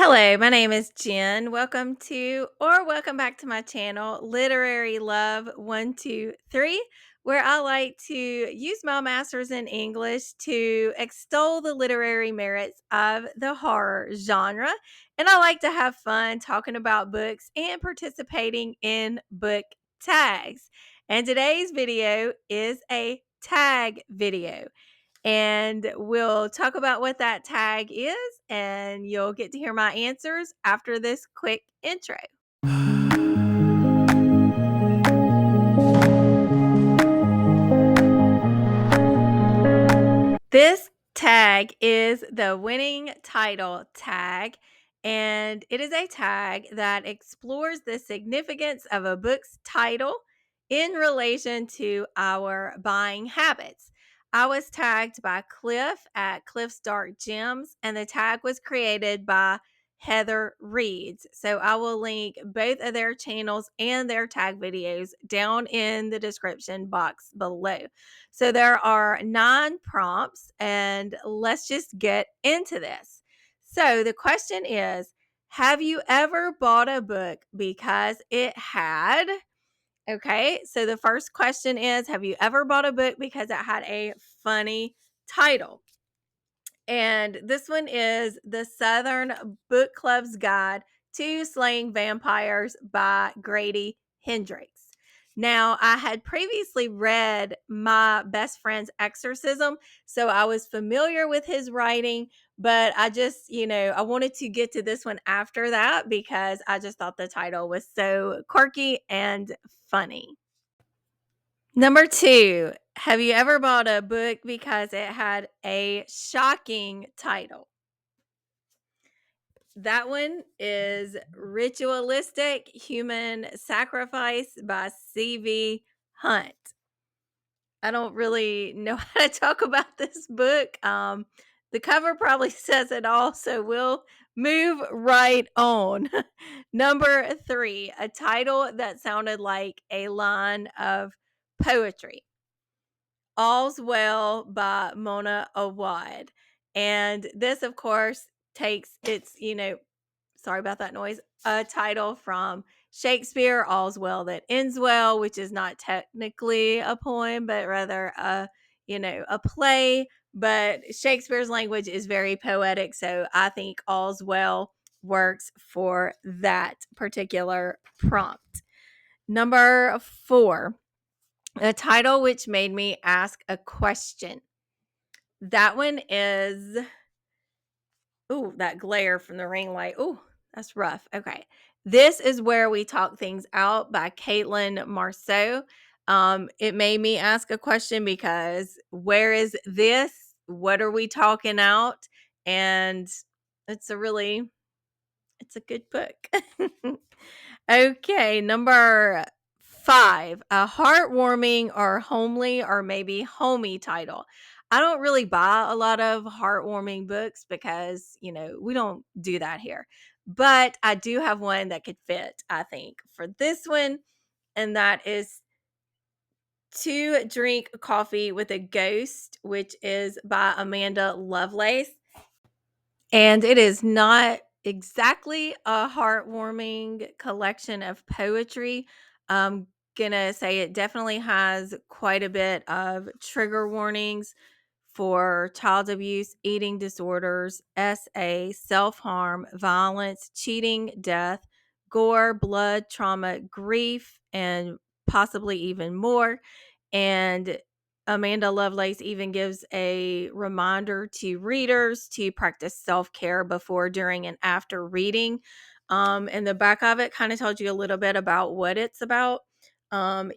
Hello, my name is Jen. Welcome back to my channel, Literary Love 123, where I like to use my master's in English to extol the literary merits of the horror genre. And I like to have fun talking about books and participating in book tags. And today's video is a tag video. And we'll talk about what that tag is, and you'll get to hear my answers after this quick intro. This tag is the winning title tag, and it is a tag that explores the significance of a book's title in relation to our buying habits. I was tagged by Cliff at Cliff's Dark Gems, and the tag was created by Heather Reeds. So I will link both of their channels and their tag videos down in the description box below. So there are 9 prompts, and let's just get into this. So the question is, have you ever bought a book because it had? Okay, so the first question is, have you ever bought a book because it had a funny title? And this one is The Southern Book Club's Guide to Slaying Vampires by Grady Hendrix. Now, I had previously read My Best Friend's Exorcism, so I was familiar with his writing, but I wanted to get to this one after that because I just thought the title was so quirky and funny. Number 2, have you ever bought a book because it had a shocking title? That one is Ritualistic Human Sacrifice by C.V. Hunt. I don't really know how to talk about this book. The cover probably says it all, so we'll move right on. Number 3, a title that sounded like a line of poetry. All's Well by Mona Awad. And this, of course, takes sorry about that noise, a title from Shakespeare, All's Well That Ends Well, which is not technically a poem, but rather a play. But Shakespeare's language is very poetic. So I think All's Well works for that particular prompt. Number 4, a title which made me ask a question. That one is, that glare from the ring light. That's rough. Okay. This is Where We Talk Things Out by Caitlin Marceau. It made me ask a question because where is this? What are we talking out? And it's a good book. Okay, number 5, a heartwarming or homely or maybe homey title. I don't really buy a lot of heartwarming books because, we don't do that here. But I do have one that could fit, I think, for this one, and that is To Drink Coffee with a Ghost, which is by Amanda Lovelace. And it is not exactly a heartwarming collection of poetry. I'm gonna say it definitely has quite a bit of trigger warnings for child abuse, eating disorders, SA, self harm, violence, cheating, death, gore, blood, trauma, grief, and possibly even more. And Amanda Lovelace even gives a reminder to readers to practice self-care before, during, and after reading. And the back of it kind of tells you a little bit about what it's about.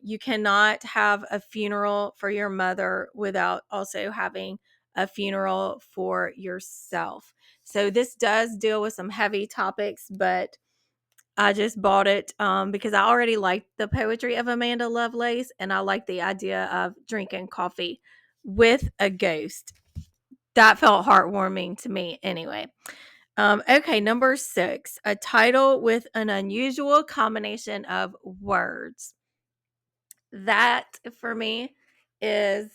You cannot have a funeral for your mother without also having a funeral for yourself. So this does deal with some heavy topics, but I just bought it because I already liked the poetry of Amanda Lovelace, and I like the idea of drinking coffee with a ghost. That felt heartwarming to me anyway. Okay, number 6, a title with an unusual combination of words. That for me is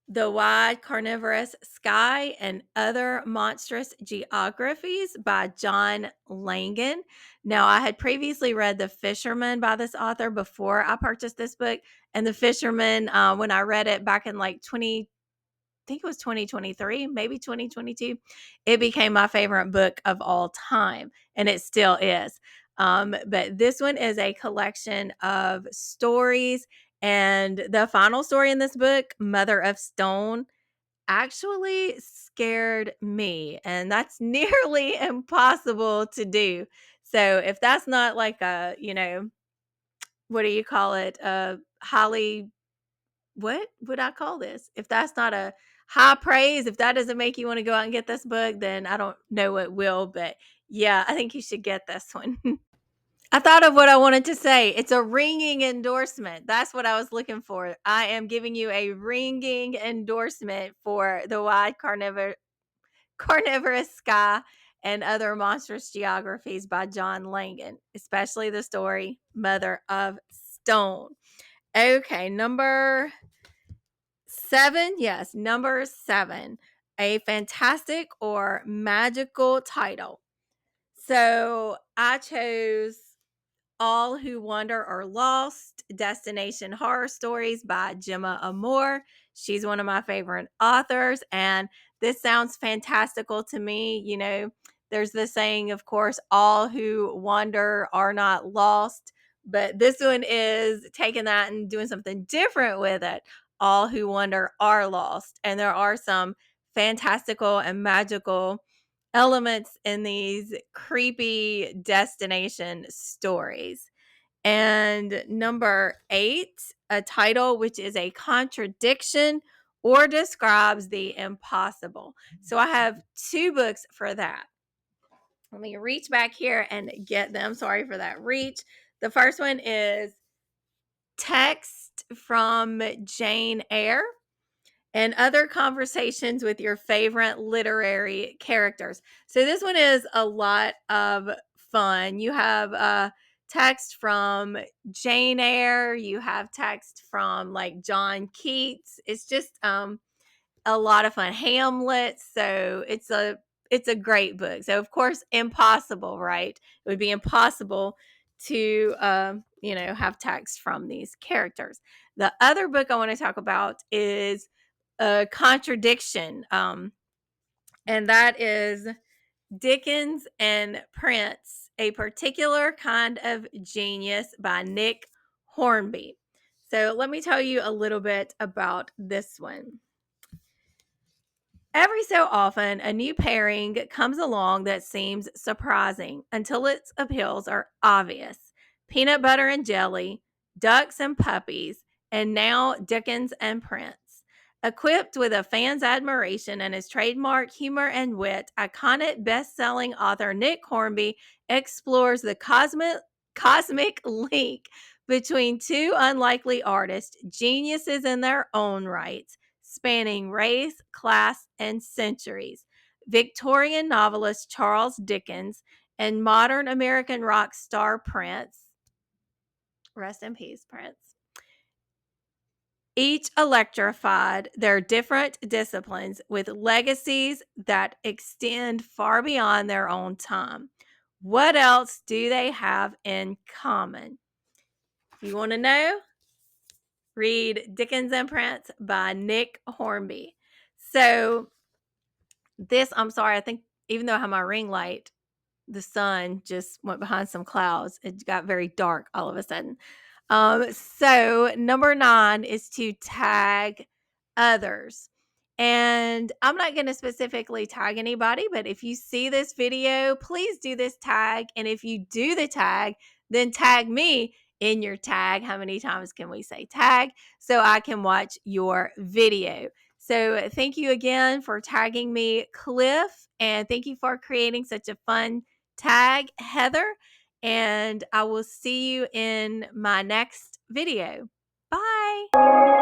The Wide Carnivorous Sky and Other Monstrous Geographies by John Langan. Now, I had previously read The Fisherman by this author before I purchased this book. And The Fisherman, when I read it back in like I think it was 2023, maybe 2022, it became my favorite book of all time, and it still is. But this one is a collection of stories, and the final story in this book, Mother of Stone, actually scared me, and that's nearly impossible to do. So if that's not like a, what do you call it? A highly, what would I call this? If that's not a high praise, if that doesn't make you want to go out and get this book, then I don't know what will. But yeah, I think you should get this one. I thought of what I wanted to say. It's a ringing endorsement. That's what I was looking for. I am giving you a ringing endorsement for The Wide Carnivorous Sky and Other Monstrous Geographies by John Langan, especially the story Mother of Stone. Okay, number 7. Yes, number 7. A fantastic or magical title. So I chose All Who Wander Are Lost, Destination Horror Stories by Gemma Amore. She's one of my favorite authors, and this sounds fantastical to me. There's the saying, of course, all who wander are not lost, but this one is taking that and doing something different with it. All who wander are lost, and there are some fantastical and magical elements in these creepy destination stories. And number 8, a title which is a contradiction or describes the impossible. So I have 2 books for that. Let me reach back here and get them. Sorry for that reach. The first one is Text from Jane Eyre and Other Conversations with Your Favorite Literary Characters. So this one is a lot of fun. You have text from Jane Eyre, you have text from like John Keats. It's just a lot of fun. Hamlet. So it's a great book. So of course, impossible, right? It would be impossible to have text from these characters. The other book I want to talk about is a Contradiction, and that is Dickens and Prince, A Particular Kind of Genius by Nick Hornby. So let me tell you a little bit about this one. Every so often, a new pairing comes along that seems surprising until its appeals are obvious. Peanut butter and jelly, ducks and puppies, and now Dickens and Prince. Equipped with a fan's admiration and his trademark humor and wit, iconic best-selling author Nick Hornby explores the cosmic link between 2 unlikely artists, geniuses in their own rights, spanning race, class, and centuries. Victorian novelist Charles Dickens and modern American rock star Prince. Rest in peace, Prince. Each electrified their different disciplines with legacies that extend far beyond their own time. What else do they have in common? If you want to know, read Dickens and Prince by Nick Hornby. So I'm sorry, I think even though I have my ring light, the sun just went behind some clouds. It got very dark all of a sudden. So number 9 is to tag others. And I'm not going to specifically tag anybody, but if you see this video, please do this tag. And if you do the tag, then tag me in your tag. How many times can we say tag? So I can watch your video. So thank you again for tagging me, Cliff. And thank you for creating such a fun tag, Heather. And I will see you in my next video. Bye.